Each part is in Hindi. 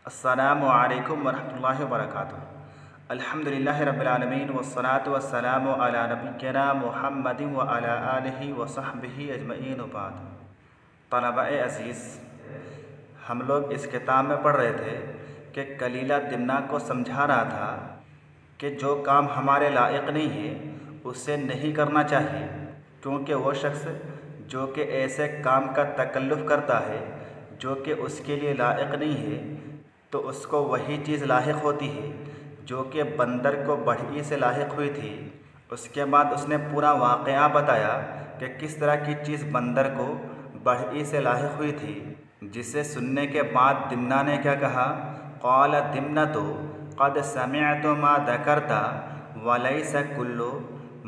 अस्सलामु अलैकुम वरहमतुल्लाहि वबरकातुहू। अल्हम्दुलिल्लाहि रब्बिल आलमीन वस्सलातु वस्सलामु अला नबिय्यिना मुहम्मदिन व अला आलिहि व सहबिहि अजमईन बाद। तलबा-ए अज़ीज़, हम लोग इस किताब में पढ़ रहे थे कि कलीला दिमना को समझा रहा था कि जो काम हमारे लायक नहीं है उसे नहीं करना चाहिए, क्योंकि वो शख्स जो कि ऐसे काम का तकल्लुफ़ करता है जो कि उसके लिए लायक नहीं है, तो उसको वही चीज़ लाहिक होती है जो कि बंदर को बढ़ई से लाहिक हुई थी। उसके बाद उसने पूरा वाक़या बताया कि किस तरह की चीज़ बंदर को बढ़ई से लाहिक हुई थी, जिसे सुनने के बाद दिमना ने क्या कहा, क़ाल दिमनतु क़द समिअतु मा ज़करता वलैस कुल्लु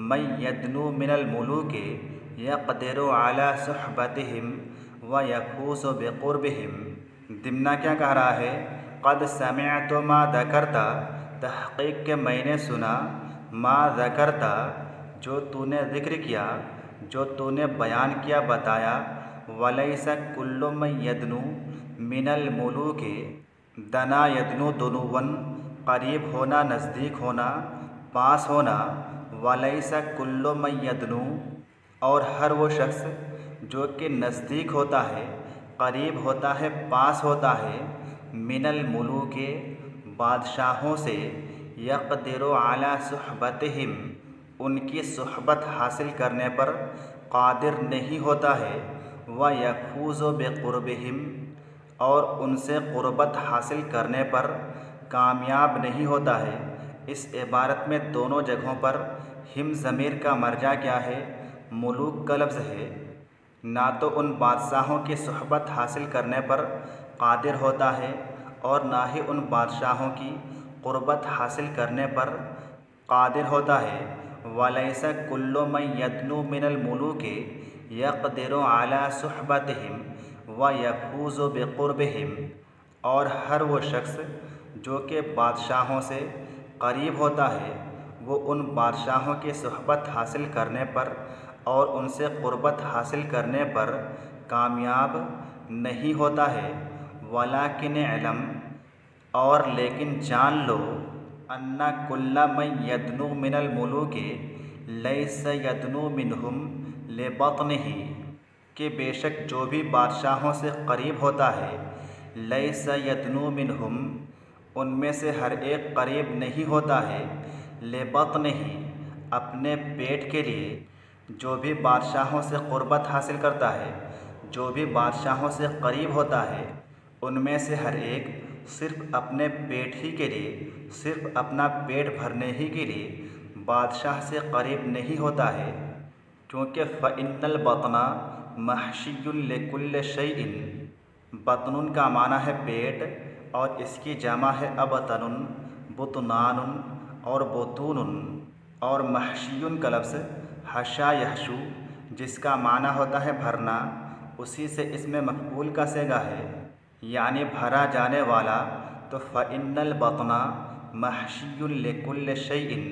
मन यदनु मिनल मुलूकी यक़दिरु अला सुहबतिहिम व यफूज़ु बिक़ुर्बिहिम। दिमना क्या कह रहा है, क़द समिअतु मा ज़करता, तहक़ीक़ के मैंने सुना, मा ज़करता, जो तूने ज़िक्र किया, जो तूने बयान किया, बताया, वलैस कुल्लु मन यदनु मिनल मुलूकी, दना यदनु दुनूवन, करीब होना, नज़दीक होना, पास होना, वलैस कुल्लु मन यदनु, और हर वो शख्स जो कि नज़दीक होता है, करीब होता है, पास होता है, मिनल मुलूके, बादशाहों से, यक़दिरु अला सुहबतिहिम, उनकी सुहबत हासिल करने पर कादिर नहीं होता है, व यफूज़ु बिक़ुर्बिहिम, और उनसे क़ुर्बत हासिल करने पर कामयाब नहीं होता है। इस इबारत में दोनों जगहों पर हिम ज़मीर का मर्जा क्या है, मुलूक का लफ्ज़ है। ना तो उन बादशाहों की सुहबत हासिल करने पर कादिर होता है और ना ही उन बादशाहों की क़ुर्बत हासिल करने पर कादिर होता है। वलैस कुल्लु मन यदनु मिनल मुलूकी यक़दिरु अला सुहबतिहिम व यफूज़ु बिक़ुर्बिहिम, और हर वो शख्स जो कि बादशाहों से करीब होता है, वो उन बादशाहों की सुहबत हासिल करने पर और उनसे क़ुर्बत हासिल करने पर कामयाब नहीं होता है। वलाकिन इलम, और लेकिन जान लो, अन्ना कुल्ला मन यदनु मिनल मुलूकी लैस यदनु मिनहुम लिबत्निही, कि बेशक जो भी बादशाहों से करीब होता है, लैस यदनु मिनहुम, उनमें से हर एक करीब नहीं होता है, लिबत्निही, अपने पेट के लिए। जो भी बादशाहों से क़ुर्बत हासिल करता है, जो भी बादशाहों से करीब होता है, उनमें से हर एक सिर्फ़ अपने पेट ही के लिए, सिर्फ़ अपना पेट भरने ही के लिए बादशाह से करीब नहीं होता है, क्योंकि फ़इन्नल बतना महशियुन लिकुल्लि शैइन। बतनुन का माना है पेट और इसकी जमा है अबतनुन, बुतनानुन और बुतूनुन, और महशियुन का लफ्ज़ हशा यहशु, जिसका माना होता है भरना, उसी से इसमें मफ़ऊल का सेगा है, यानी भरा जाने वाला। तो फ़इन्नल बतना महशियुन लिकुल्लि शैइन,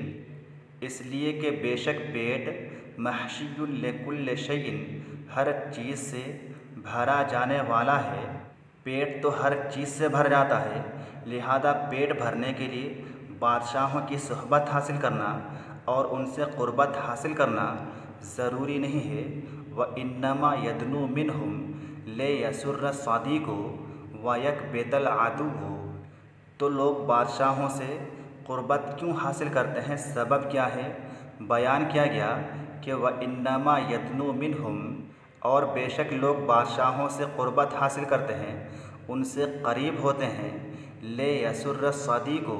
इसलिए कि बेशक पेट महशियुन लिकुल्लि शैइन, हर चीज़ से भरा जाने वाला है। पेट तो हर चीज़ से भर जाता है, लिहाजा पेट भरने के लिए बादशाहों की सुहबत हासिल करना और उनसे क़ुर्बत हासिल करना ज़रूरी नहीं है। व इन्नमा यदनु मिनहुम ले यसुर्र सादीको व यकबेतल आदुवु, तो लोग बादशाहों से क़ुर्बत क्यों हासिल करते हैं, सबब क्या है, बयान किया गया कि व इन्नमा यदनु मिनहुम, और बेशक लोग बादशाहों से क़ुर्बत हासिल करते हैं, उनसे करीब होते हैं, ले यसुर्र सादीको,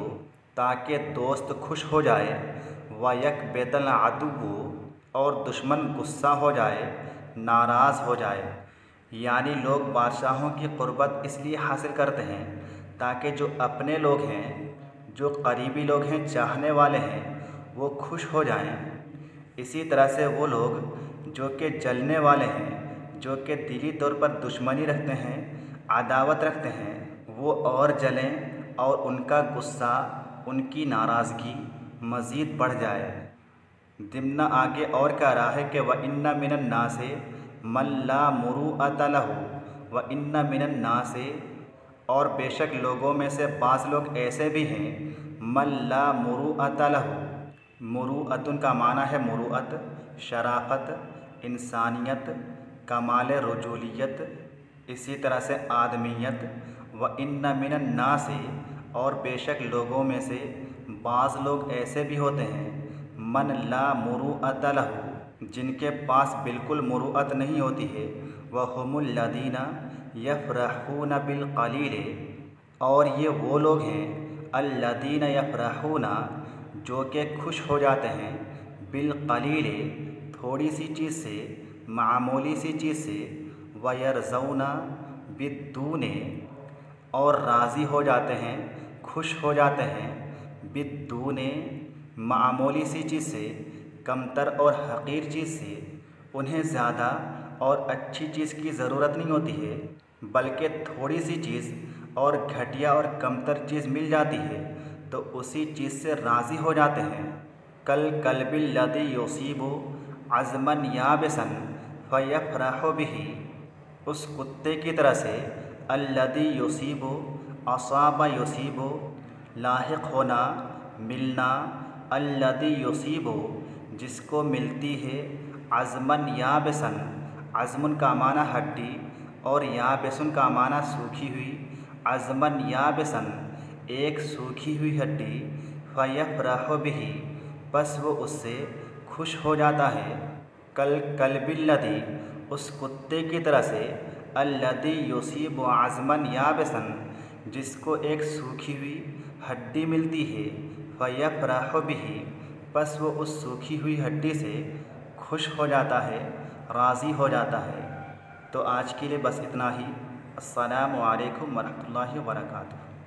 ताकि दोस्त खुश हो जाए, व यकबेतल आदुवु, और दुश्मन गुस्सा हो जाए, नाराज़ हो जाए। यानी लोग बादशाहों की क़ुर्बत इसलिए हासिल करते हैं ताकि जो अपने लोग हैं, जो करीबी लोग हैं, चाहने वाले हैं, वो खुश हो जाएं। इसी तरह से वो लोग जो कि जलने वाले हैं, जो कि दिली तौर पर दुश्मनी रखते हैं, अदावत रखते हैं, वो और जलें और उनका गुस्सा, उनकी नाराज़गी मज़ीद बढ़ जाए। दिमना आगे और कह रहा है कि व इन्ना मिनन नासे मन ला मुरूअत लहू, व इन्ना मिनन नासे, और बेशक लोगों में से बाज़ लोग ऐसे भी हैं मन ला मुरुअत लहू। मुरुअतुन का माना है मुरुअत, शराफत, इंसानियत, कमाल रजूलियत, इसी तरह से आदमियत। व इन्न मिनन नास, और बेशक लोगों में से बाज़ लोग ऐसे भी होते हैं मन ला मुरुअत लहू, जिनके पास बिल्कुल मुरुअत नहीं होती है। व हुमुल लदीना यफ़रहून बिल कलीले, और ये वो लोग हैं अल्लदीना यफ़रहूना, जो कि खुश हो जाते हैं बिल कलीले, थोड़ी सी चीज़ से, मामूली सी चीज़ से। व यरज़ौना बिद्दूने, और राज़ी हो जाते हैं, खुश हो जाते हैं बिद्दूने, मामूली सी चीज़ से, कमतर और हक़ीर चीज़ से। उन्हें ज़्यादा और अच्छी चीज़ की ज़रूरत नहीं होती है, बल्कि थोड़ी सी चीज़ और घटिया और कमतर चीज़ मिल जाती है तो उसी चीज़ से राज़ी हो जाते हैं। कल कल्बिल लदी युसीबु अज़मन याबिसन फ़यफ़रहु बिही, उस कुत्ते की तरह से अल्लदी युसीबु, असाबा युसीबु, लाहिक होना, मिलना, अल्लदी युसीबु, जिसको मिलती है, अज़मन याबिसन, अज़मुन का माना हड्डी और याबिसन का माना सूखी हुई। अज़मन याबिसन, एक सूखी हुई हड्डी। फ़यफ़रहु बिही, बस वो उससे खुश हो जाता है। कल कल्बिल्लदी, उस कुत्ते की तरह से अल्लदी युसीबु अज़मन याबिसन, जिसको एक सूखी हुई हड्डी मिलती है। फ़यफ़रहु बिही, बस वो उस सूखी हुई हड्डी से खुश हो जाता है, राज़ी हो जाता है। तो आज के लिए बस इतना ही। अस्सलामु अलैकुम वरहमतुल्लाहि वबरकातुहू।